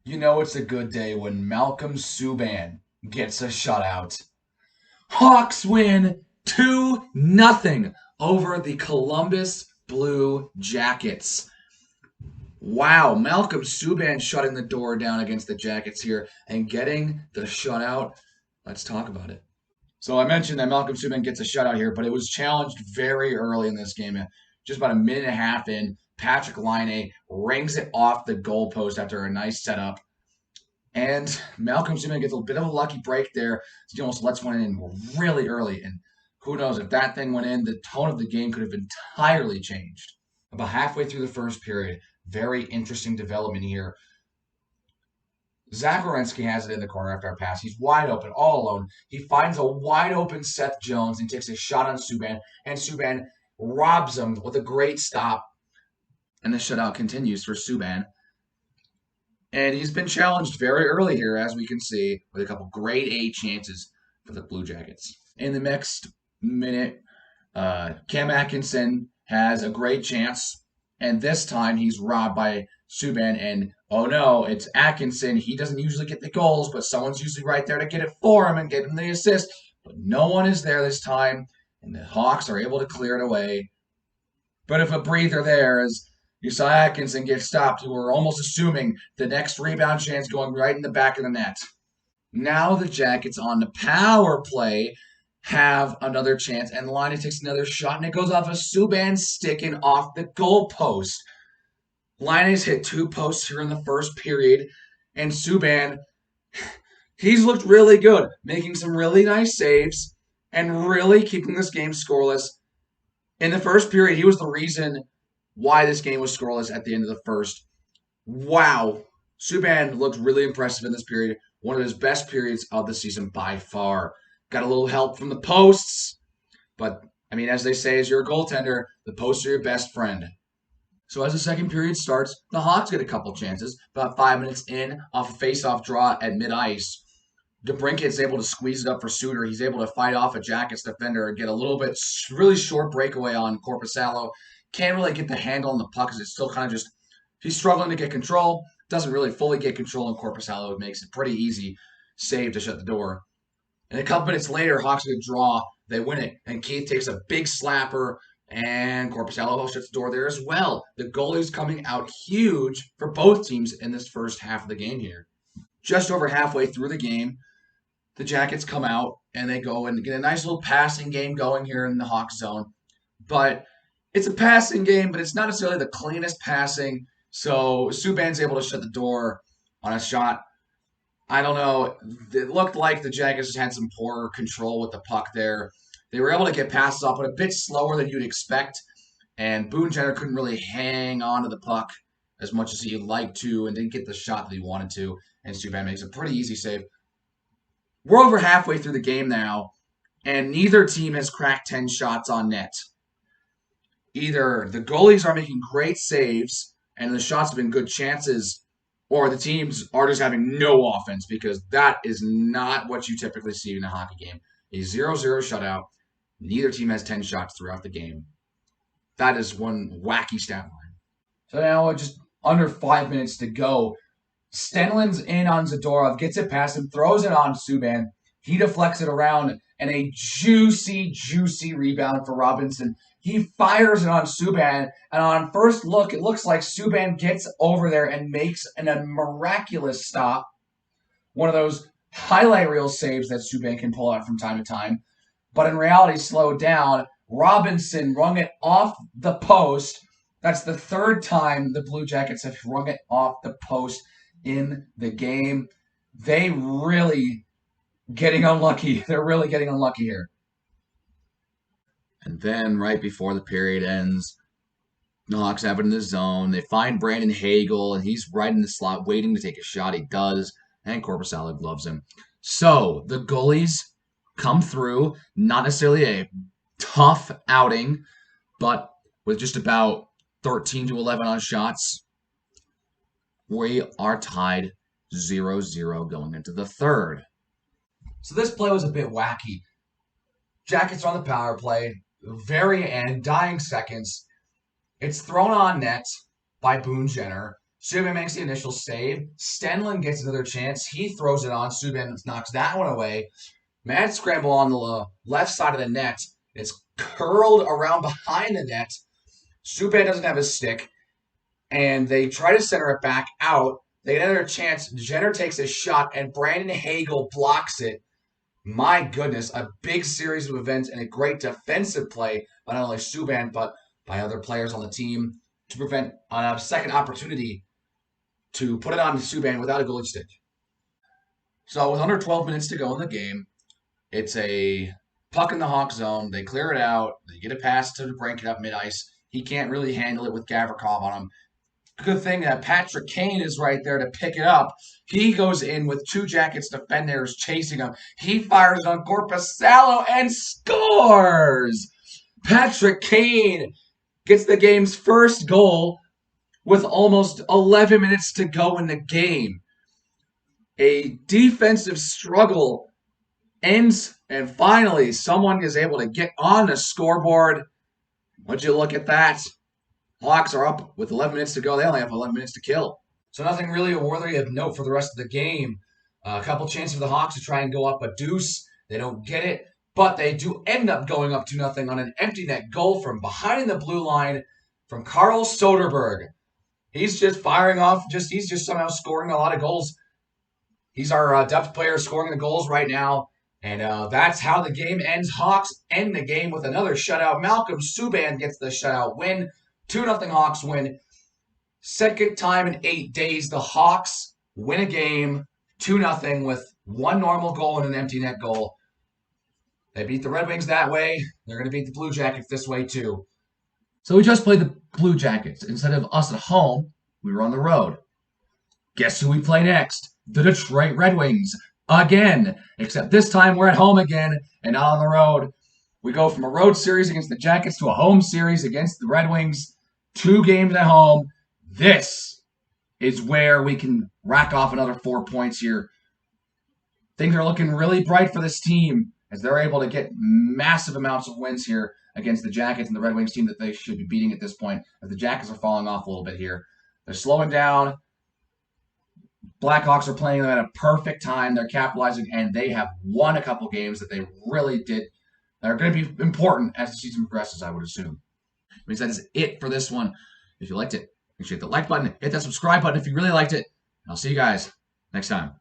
You know it's a good day when Malcolm Subban gets a shutout. Hawks win 2-0 over the Columbus Blue Jackets. Wow, Malcolm Subban shutting the door down against the Jackets here and getting the shutout. Let's talk about it. So I mentioned that Malcolm Subban gets a shutout here, but it was challenged very early in this game. Just about a minute and a half in, Patrick Laine rings it off the goalpost after a nice setup. And Malcolm Subban gets a bit of a lucky break there. He almost lets one in really early. And who knows, if that thing went in, the tone of the game could have entirely changed. About halfway through the first period, very interesting development here. Zach Werenski has it in the corner after a pass. He's wide open, all alone. He finds a wide open Seth Jones and takes a shot on Subban. And Subban robs him with a great stop. And the shutout continues for Subban. And he's been challenged very early here, as we can see, with a couple grade A chances for the Blue Jackets. In the next minute, Cam Atkinson has a great chance, and this time he's robbed by Subban, and oh no, it's Atkinson. He doesn't usually get the goals, but someone's usually right there to get it for him and get him the assist. But no one is there this time, and the Hawks are able to clear it away. But if a breather there is you saw Atkinson get stopped, who were almost assuming the next rebound chance going right in the back of the net. Now the Jackets on the power play have another chance, and Laine takes another shot, and it goes off of Subban sticking off the goalpost. Laine's hit 2 posts here in the first period, and Subban, he's looked really good, making some really nice saves and really keeping this game scoreless. In the first period, he was the reason why this game was scoreless at the end of the first. Wow. Subban looked really impressive in this period. One of his best periods of the season by far. Got a little help from the posts. But, I mean, as they say, as you're a goaltender, the posts are your best friend. So as the second period starts, the Hawks get a couple chances. About 5 minutes in, off a face-off draw at mid-ice. DeBrinket's able to squeeze it up for Suter. He's able to fight off a Jackets defender and get a little bit really short breakaway on Korpisalo. Can't really get the handle on the puck because it's still kind of just, he's struggling to get control. Doesn't really fully get control, and Korpisalo makes it pretty easy save to shut the door. And a couple minutes later, Hawks get a draw. They win it, and Keith takes a big slapper, and Korpisalo shuts the door there as well. The goalie's coming out huge for both teams in this first half of the game here. Just over halfway through the game, the Jackets come out, and they go and get a nice little passing game going here in the Hawks zone. But it's a passing game, but it's not necessarily the cleanest passing. So Subban's able to shut the door on a shot. I don't know. It looked like the Jackets had some poor control with the puck there. They were able to get passes off, but a bit slower than you'd expect. And Boone Jenner couldn't really hang on to the puck as much as he'd like to and didn't get the shot that he wanted to. And Subban makes a pretty easy save. We're over halfway through the game now, and neither team has cracked 10 shots on net. Either the goalies are making great saves and the shots have been good chances, or the teams are just having no offense, because that is not what you typically see in a hockey game. A 0-0 shutout. Neither team has 10 shots throughout the game. That is one wacky stat line. So now just under 5 minutes to go. Stenlin's in on Zadorov, gets it past him, throws it on Subban. He deflects it around, and a juicy, juicy rebound for Robinson. He fires it on Subban, and on first look, it looks like Subban gets over there and makes a miraculous stop. One of those highlight reel saves that Subban can pull out from time to time. But in reality, slowed down. Robinson rung it off the post. That's the third time the Blue Jackets have rung it off the post in the game. They really getting unlucky. They're really getting unlucky here. And then right before the period ends, the Hawks have it in the zone. They find Brandon Hagel, and he's right in the slot waiting to take a shot. He does, and Korpisalo gloves him. So the goalies come through. Not necessarily a tough outing, but with just about 13-11 on shots, we are tied 0-0 going into the third. So this play was a bit wacky. Jackets are on the power play. Very end, dying seconds. It's thrown on net by Boone Jenner. Subban makes the initial save. Stenlund gets another chance. He throws it on. Subban knocks that one away. Mad scramble on the left side of the net. It's curled around behind the net. Subban doesn't have his stick, and they try to center it back out. They get another chance. Jenner takes a shot, and Brandon Hagel blocks it. My goodness, a big series of events and a great defensive play by not only Subban, but by other players on the team to prevent a second opportunity to put it on Subban without a goalie stick. So with under 12 minutes to go in the game, it's a puck in the Hawk zone. They clear it out. They get a pass to break it up mid-ice. He can't really handle it with Gavrikov on him. Good thing that Patrick Kane is right there to pick it up. He goes in with two Jackets defenders chasing him. He fires on Korpisalo and scores! Patrick Kane gets the game's first goal with almost 11 minutes to go in the game. A defensive struggle ends, and finally someone is able to get on the scoreboard. Would you look at that? Hawks are up with 11 minutes to go. They only have 11 minutes to kill. So nothing really worthy of note for the rest of the game. A couple chances for the Hawks to try and go up a deuce. They don't get it, but they do end up going up 2-0 on an empty net goal from behind the blue line from Carl Soderberg. He's just firing off. He's just somehow scoring a lot of goals. He's our depth player scoring the goals right now. And that's how the game ends. Hawks end the game with another shutout. Malcolm Subban gets the shutout win. 2-0 Hawks win. Second time in 8 days, the Hawks win a game 2-0 with one normal goal and an empty net goal. They beat the Red Wings that way. They're going to beat the Blue Jackets this way too. So we just played the Blue Jackets. Instead of us at home, we were on the road. Guess who we play next? The Detroit Red Wings. Again. Except this time we're at home again and not on the road. We go from a road series against the Jackets to a home series against the Red Wings. 2 games at home. This is where we can rack off another 4 points here. Things are looking really bright for this team as they're able to get massive amounts of wins here against the Jackets and the Red Wings team that they should be beating at this point, as the Jackets are falling off a little bit here. They're slowing down. Blackhawks are playing them at a perfect time. They're capitalizing, and they have won a couple games that they really did. They're going to be important as the season progresses, I would assume. Which that is it for this one. If you liked it, make sure you hit the like button, hit that subscribe button if you really liked it. And I'll see you guys next time.